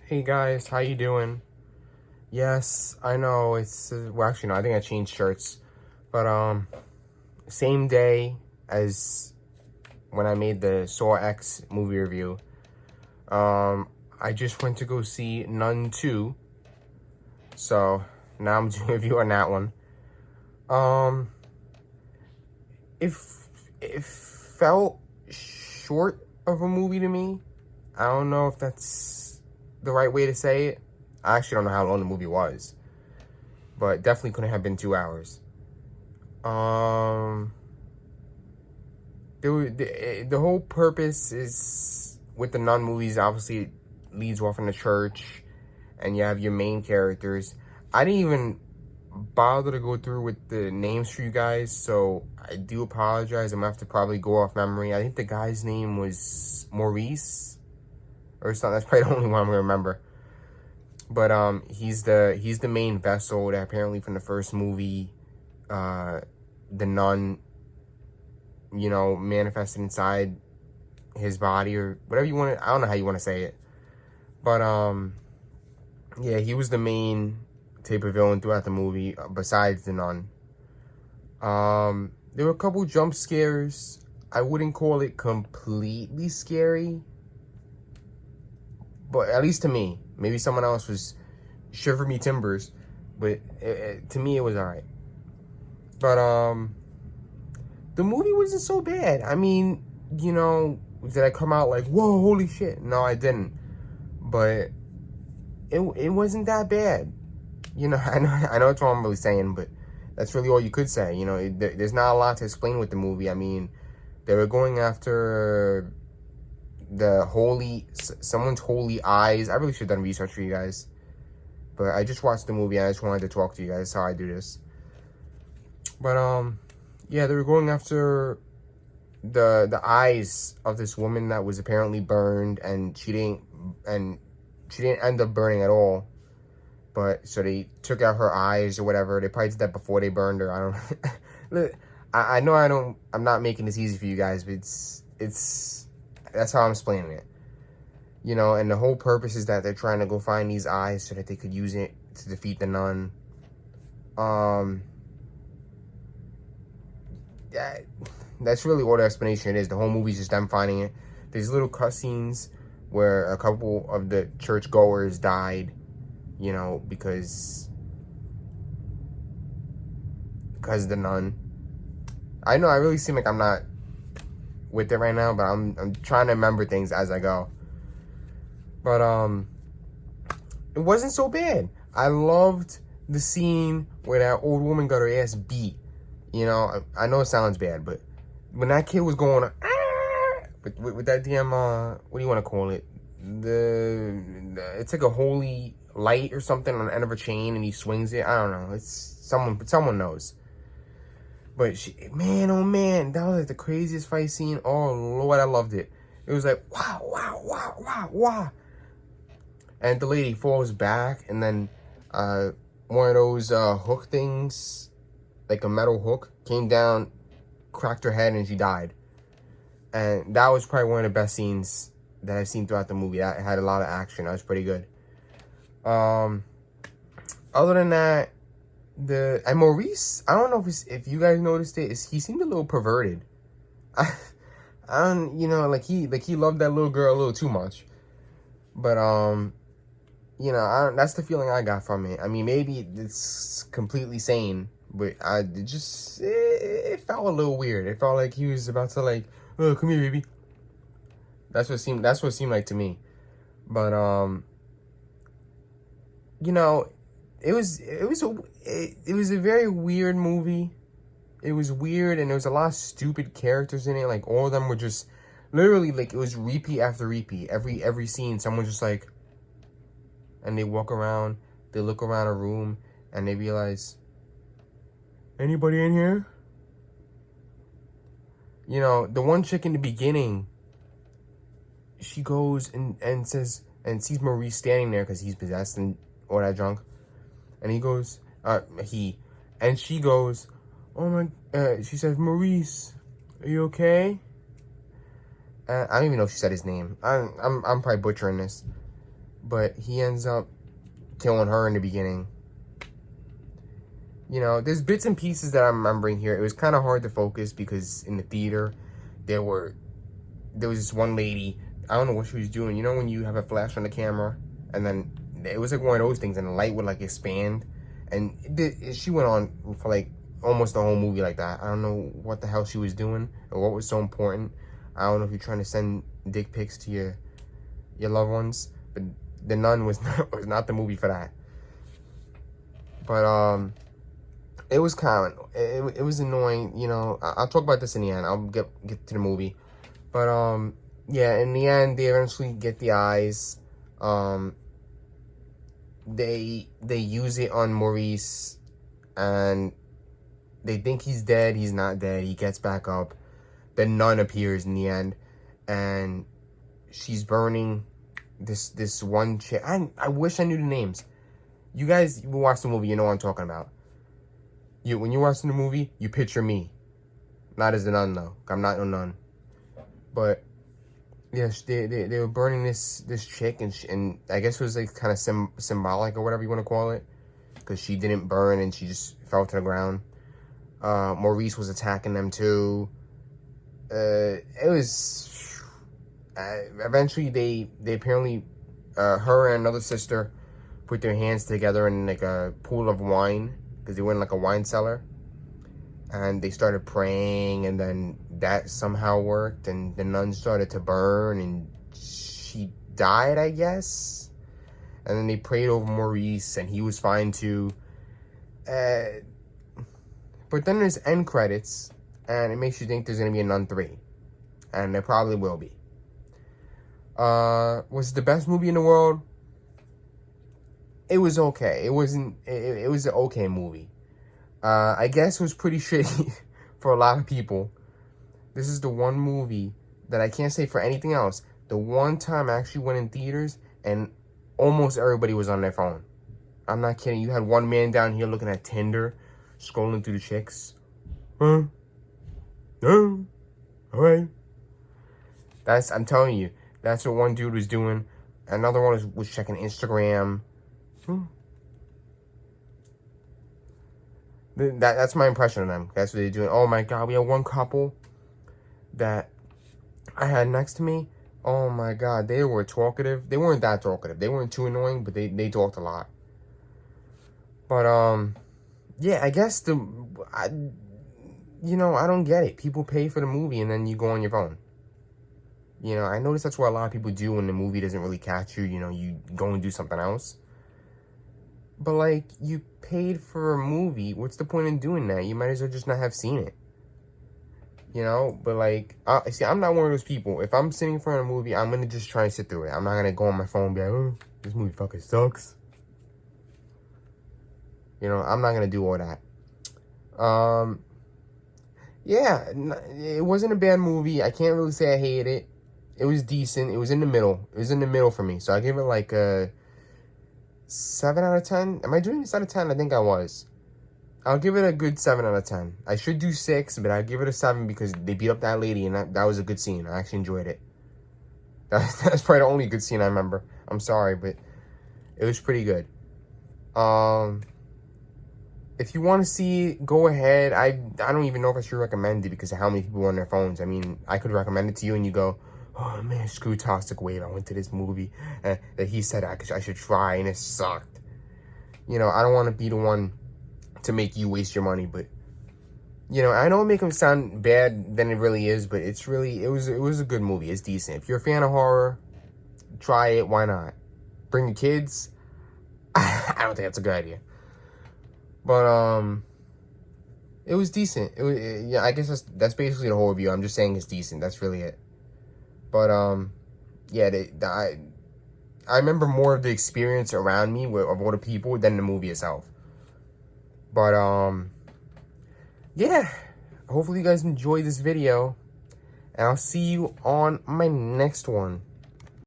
Hey guys, how you doing? Yes, I know it's well, actually no, I think I changed shirts, but same day as when I made the Saw X movie review. I just went to go see Nun 2, so now I'm doing a review on that one. Um, if it felt short of a movie to me. I don't know if that's the right way to say it. I actually don't know how long the movie was, but definitely couldn't have been 2 hours. Um, the whole purpose is with the Nun movies. Obviously, it leads off in the church, and you have your main characters. I didn't even bother to go through with the names for you guys, so I do apologize. I'm gonna have to probably go off memory. I think the guy's name was Maurice or something. That's probably the only one I'm gonna remember. But he's the main vessel that apparently from the first movie, the nun, manifested inside his body or whatever you want to. I don't know how you want to say it, but yeah, he was the main type of villain throughout the movie. Besides the nun, there were a couple jump scares. I wouldn't call it completely scary, but at least to me, maybe someone else was shiver me timbers, but to me it was all right. But the movie wasn't so bad. I mean, did I come out like, whoa, holy shit? No, I didn't. But it wasn't that bad. I know it's what I'm really saying, but that's really all you could say. There's not a lot to explain with the movie. I mean, they were going after someone's holy eyes. I really should have done research for you guys. But I just watched the movie and I just wanted to talk to you guys. That's how I do this. But yeah, they were going after the eyes of this woman that was apparently burned, and she didn't end up burning at all. But so they took out her eyes or whatever. They probably did that before they burned her. I don't. I know I'm not making this easy for you guys, but it's that's how I'm explaining it. And the whole purpose is that they're trying to go find these eyes so that they could use it to defeat the nun. That's really all the explanation it is. The whole movie's just them finding it. There's little cutscenes where a couple of the church goers died, because of the nun. I know I really seem like I'm not with it right now, but I'm trying to remember things as I go. But it wasn't so bad. I loved the scene where that old woman got her ass beat. I know it sounds bad, but when that kid was going with that damn what do you want to call it? It's like a holy light or something on the end of a chain, and he swings it. I don't know. It's someone knows. But man, oh man, that was like the craziest fight scene. Oh Lord, I loved it. It was like wow, wow, wow, wow, wow. And the lady falls back, and then one of those hook things, like a metal hook, came down, cracked her head, and she died. And that was probably one of the best scenes that I've seen throughout the movie. That had a lot of action. That was pretty good. Other than that, and Maurice, I don't know if you guys noticed it, he seemed a little perverted. I don't, like he loved that little girl a little too much. But that's the feeling I got from it. I mean, maybe it's completely sane, but it felt a little weird. It felt like he was about to like, oh, come here, baby. That's what it seemed like to me. But it was a very weird movie. It was weird, and there was a lot of stupid characters in it. Like all of them were just literally like it was repeat after repeat. Every scene, someone just like, and they walk around, they look around a room, and they realize, anybody in here? The one chick in the beginning, she goes and says, and sees Maurice standing there because he's possessed and all that junk. And he goes, and she goes, oh my, she says, Maurice, are you okay? I don't even know if she said his name. I'm probably butchering this. but he ends up killing her in the beginning. You know, there's bits and pieces that I'm remembering here. It was kind of hard to focus because in the theater, there was this one lady. I don't know what she was doing. You know when you have a flash on the camera, and then it was like one of those things, and the light would like expand, and she went on for like almost the whole movie like that. I don't know what the hell she was doing or what was so important. I don't know if you're trying to send dick pics to your loved ones, but The Nun was not the movie for that. But it was kind of, it was annoying, you know. I'll talk about this in the end. I'll get to the movie. But, yeah, in the end, they eventually get the eyes. They use it on Maurice, and they think he's dead. He's not dead. He gets back up. The nun appears in the end, and she's burning this one chick. I wish I knew the names. You guys who watch the movie, you know what I'm talking about. When you're watching the movie, you picture me. Not as the nun, though. I'm not no nun. But, yes, they were burning this chick, and I guess it was like kind of symbolic or whatever you want to call it. Because she didn't burn, and she just fell to the ground. Maurice was attacking them, too. It was... eventually, they apparently... her and another sister put their hands together in like a pool of wine. Because they went in like a wine cellar. And they started praying, and then that somehow worked, and the nun started to burn, and she died, I guess. And then they prayed over Maurice, and he was fine too. But then there's end credits, and it makes you think there's going to be a Nun 3. And there probably will be. Was it the best movie in the world? It was okay. It wasn't... It was an okay movie. I guess it was pretty shitty for a lot of people. This is the one movie that I can't say for anything else. The one time I actually went in theaters and almost everybody was on their phone. I'm not kidding. You had one man down here looking at Tinder, scrolling through the chicks. Huh? No. All right. I'm telling you, that's what one dude was doing. Another one was checking Instagram. That's my impression of them. That's what they're doing. Oh my God, we had one couple that I had next to me. Oh my God, they were talkative. They weren't that talkative. They weren't too annoying, but they talked a lot. But yeah, I guess I don't get it. People pay for the movie and then you go on your phone. You know, I notice that's what a lot of people do when the movie doesn't really catch you. You know, you go and do something else. But, like, you paid for a movie. What's the point in doing that? You might as well just not have seen it. You know? But, like, see, I'm not one of those people. If I'm sitting in front of a movie, I'm going to just try and sit through it. I'm not going to go on my phone and be like, oh, this movie fucking sucks. You know, I'm not going to do all that. Yeah, it wasn't a bad movie. I can't really say I hated it. It was decent. It was in the middle. It was in the middle for me. So I give it, like, a 7 out of 10. Am I doing this out of 10? I think I was. I'll give it a good 7 out of 10. I should do 6, but I'll give it a 7 because they beat up that lady, and that was a good scene. I actually enjoyed it. That's probably the only good scene I remember. I'm sorry, but it was pretty good. If you want to see it, go ahead. I don't even know if I should recommend it because of how many people are on their phones. I mean, I could recommend it to you, and you go, oh man, screw Toxic Wave. I went to this movie that he said I should try, and it sucked. You know, I don't want to be the one to make you waste your money, but you know, I don't make him sound bad than it really is, but it was a good movie. It's decent. If you're a fan of horror, try it. Why not? Bring your kids. I don't think that's a good idea. But it was decent. Yeah, I guess that's basically the whole review. I'm just saying it's decent. That's really it. But yeah, I remember more of the experience around me of all the people than the movie itself. But yeah, hopefully you guys enjoyed this video, and I'll see you on my next one.